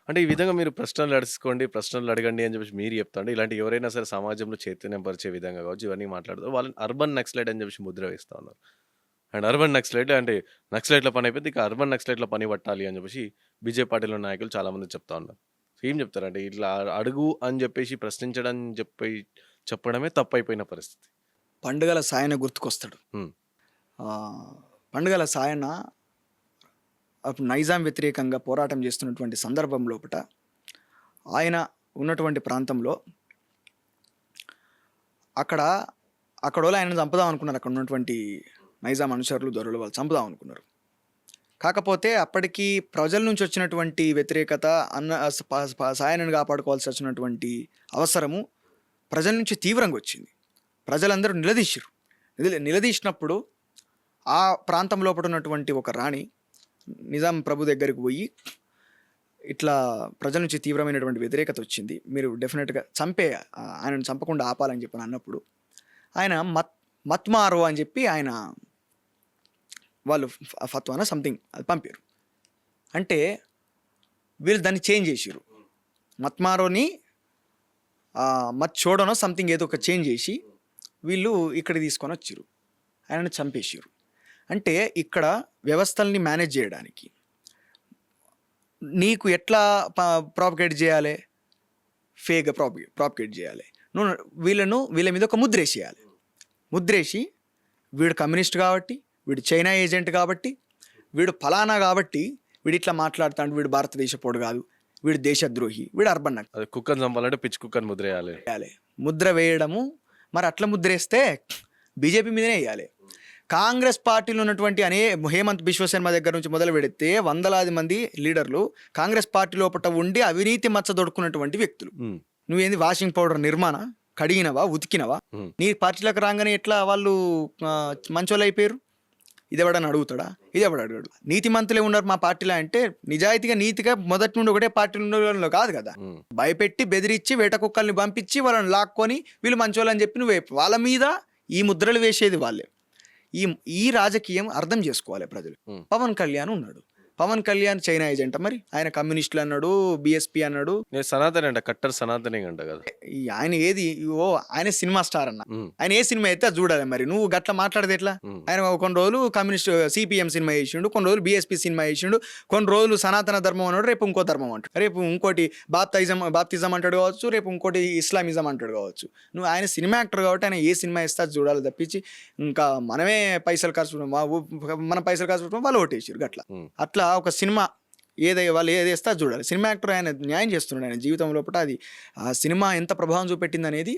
అంటే ఈ విధంగా మీరు ప్రశ్నలు అడుసుకోండి, ప్రశ్నలు అడగండి అని చెప్పేసి మీరు చెప్తాంటే, ఇలాంటి ఎవరైనా సరే సమాజంలో చైతన్యం పరిచే విధంగా కావచ్చు, ఇవన్నీ మాట్లాడుతారు. వాళ్ళని అర్బన్ నక్సలైట్ అని చెప్పేసి ముద్ర వేస్తా ఉన్నారు. అండ్ అర్బన్ నక్సలైట్ అంటే నక్సలైట్‌ల పని అయిపోద్ది. ఇక అర్బన్ నక్సలైట్‌ల పని పట్టాలి అని చెప్పేసి బీజేపీ పార్టీలో నాయకులు చాలామంది చెప్తా ఉన్నారు. సో ఏం చెప్తారంటే ఇట్లా అడుగు అని చెప్పేసి ప్రశ్నించడం చెప్పడమే తప్పైపోయిన పరిస్థితి. పండుగల సాయన గుర్తుకొస్తాడు. హ్మ్. పండుగల సాయన అప్పుడు నైజాం వ్యతిరేకంగా పోరాటం చేస్తున్నటువంటి సందర్భం లోపట ఆయన ఉన్నటువంటి ప్రాంతంలో అక్కడ అక్కడోళ్ళు ఆయనను చంపుదాం అనుకున్నారు. అక్కడ ఉన్నటువంటి నైజాం అనుచరులు, దొరలు వాళ్ళు చంపుదాం అనుకున్నారు. కాకపోతే అప్పటికి ప్రజల నుంచి వచ్చినటువంటి వ్యతిరేకత సాయనను కాపాడుకోవాల్సి వచ్చినటువంటి అవసరము ప్రజల నుంచి తీవ్రంగా వచ్చింది. ప్రజలందరూ నిలదీసిరు. నిలదీసినప్పుడు ఆ ప్రాంతం లోపల ఉన్నటువంటి ఒక రాణి నిజాం ప్రభు దగ్గరికి పోయి ఇట్లా ప్రజల నుంచి తీవ్రమైనటువంటి వ్యతిరేకత వచ్చింది, మీరు డెఫినెట్గా ఆయనను చంపకుండా ఆపాలని చెప్పి అన్నప్పుడు ఆయన మత్మారో అని చెప్పి ఆయన వాళ్ళు ఫత్వానా సంథింగ్ అది పంపారు. అంటే వీళ్ళు దాన్ని చేంజ్ చేసిరు. మత్మారోని మత్ చూడనో సంథింగ్ ఏదో ఒక చేంజ్ చేసి వీళ్ళు ఇక్కడ తీసుకొని వచ్చిర్రు, ఆయనను చంపేసిరు. అంటే ఇక్కడ వ్యవస్థల్ని మేనేజ్ చేయడానికి నీకు ఎట్లా ప్రాపగేట్ చేయాలి, ఫేక్గా ప్రాపగేట్ చేయాలి, నువ్వు వీళ్ళ మీద ఒక ముద్రేసేయాలి. ముద్రేసి వీడు కమ్యూనిస్ట్ కాబట్టి, వీడు చైనా ఏజెంట్ కాబట్టి, వీడు ఫలానా కాబట్టి వీడు ఇట్లా మాట్లాడుతాడు, వీడు భారతదేశపోడు కాదు, వీడు దేశద్రోహి, వీడు అర్బన్ అది కుక్కని చంపాలంటే పిచ్చి కుక్కని ముద్ర వేయాలి. ముద్ర వేయడము. మరి అట్లా ముద్రేస్తే బీజేపీ మీదనే వేయాలి. కాంగ్రెస్ పార్టీలో ఉన్నటువంటి హేమంత్ బిశ్వశర్మ దగ్గర నుంచి మొదలు పెడితే వందలాది మంది లీడర్లు కాంగ్రెస్ పార్టీ లోపల ఉండి అవినీతి మచ్చ దొడుకున్నటువంటి వ్యక్తులు. నువ్వేంది వాషింగ్ పౌడర్ నిర్మాణ కడిగినవా, ఉతికినవా? నీ పార్టీలకు రాగానే ఎట్లా వాళ్ళు మంచోళ్ళు అయిపోయారు? ఇదెవడని అడుగుతాడా? ఇదెవడు అడగడు. నీతి మంతులే ఉన్నారు మా పార్టీలో అంటే నిజాయితీగా నీతిగా మొదటి నుండి ఒకటే పార్టీలో ఉన్న కాదు కదా. భయపెట్టి బెదిరించి వేట కుక్కల్ని పంపించి వాళ్ళని లాక్కొని వీళ్ళు మంచోళ్ళు అని చెప్పి నువ్వు వాళ్ళ మీద ఈ ముద్రలు వేసేది వాళ్ళే. ఈ రాజకీయం అర్థం చేసుకోవాలి ప్రజలు. పవన్ కళ్యాణ్ ఉన్నాడు. పవన్ కళ్యాణ్ చైనా ఏజెంట్, మరి ఆయన కమ్యూనిస్టులు అన్నాడు, బిఎస్పీ అన్నాడు, సనాతన అంట, కట్టర్ సనాతనే అంట కదా. ఆయన ఏది ఆయన సినిమా స్టార్ అన్న, ఆయన ఏ సినిమా అయితే అది చూడాలి. మరి నువ్వు గట్లా మాట్లాడితే ఎట్లా? ఆయన కొన్ని రోజులు కమ్యూనిస్ట్ సిపిఎం సినిమా చేసిండు, కొన్ని రోజులు బిఎస్పీ సినిమా చేసిండు, కొన్ని రోజులు సనాతన ధర్మం అన్నాడు, రేపు ఇంకో ధర్మం అంటాడు, రేపు ఇంకోటి బాప్తిజం అంటాడు కావచ్చు, రేపు ఇంకోటి ఇస్లామిజం అంటాడు కావచ్చు. నువ్వు ఆయన సినిమా యాక్టర్ కాబట్టి ఆయన ఏ సినిమా ఇస్తే అది చూడాలి తప్పించి ఇంకా మనమే పైసలు ఖర్చు మనం పైసలు ఖర్చు పెట్టుకుని వాళ్ళు ఓటేసారు గట్లా. అట్లా ఒక సినిమా వాళ్ళు ఏదేస్తా చూడాలి. సినిమా యాక్టర్ ఆయన న్యాయం చేస్తున్నాడు ఆయన జీవితం లోపల. అది ఆ సినిమా ఎంత ప్రభావం చూపెట్టింది అనేది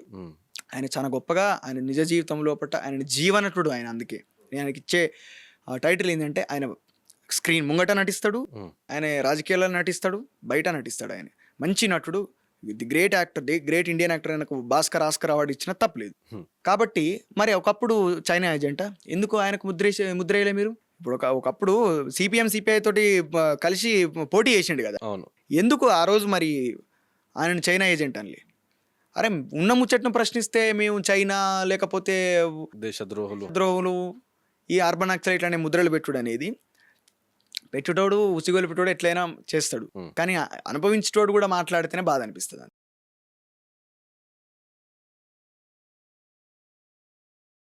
ఆయన చాలా గొప్పగా ఆయన నిజ జీవితం లోపల ఆయన జీవనటుడు. ఆయన అందుకే ఆయనకి ఇచ్చే టైటిల్ ఏంటంటే ఆయన స్క్రీన్ ముంగట నటిస్తాడు, ఆయన రాజకీయాల్లో నటిస్తాడు, బయట నటిస్తాడు. ఆయన మంచి నటుడు, the great actor, the great Indian actor. ఆయనకు ఆస్కర్ అవార్డు ఇచ్చిన తప్పలేదు. కాబట్టి మరి ఒకప్పుడు చైనా ఏజెంట ఎందుకు ఆయనకు ముద్రేయలే మీరు? ఇప్పుడు ఒకప్పుడు సిపిఎం సిపిఐ తోటి కలిసి పోటీ చేసిండు కదా. అవును. ఎందుకు ఆ రోజు మరి ఆయన చైనా ఏజెంట్ అని? అరే ఉన్న ముచ్చట్ను ప్రశ్నిస్తే మేము చైనా లేకపోతే దేశద్రోహులు ఈ అర్బన్ నక్సలైట్ అనే ముద్రలు పెట్టుడు అనేది పెట్టుటోడు ఉసిగోలు పెట్టుడు ఎట్లయినా చేస్తాడు. కానీ అనుభవించేటోడు కూడా మాట్లాడితేనే బాధ అనిపిస్తుంది.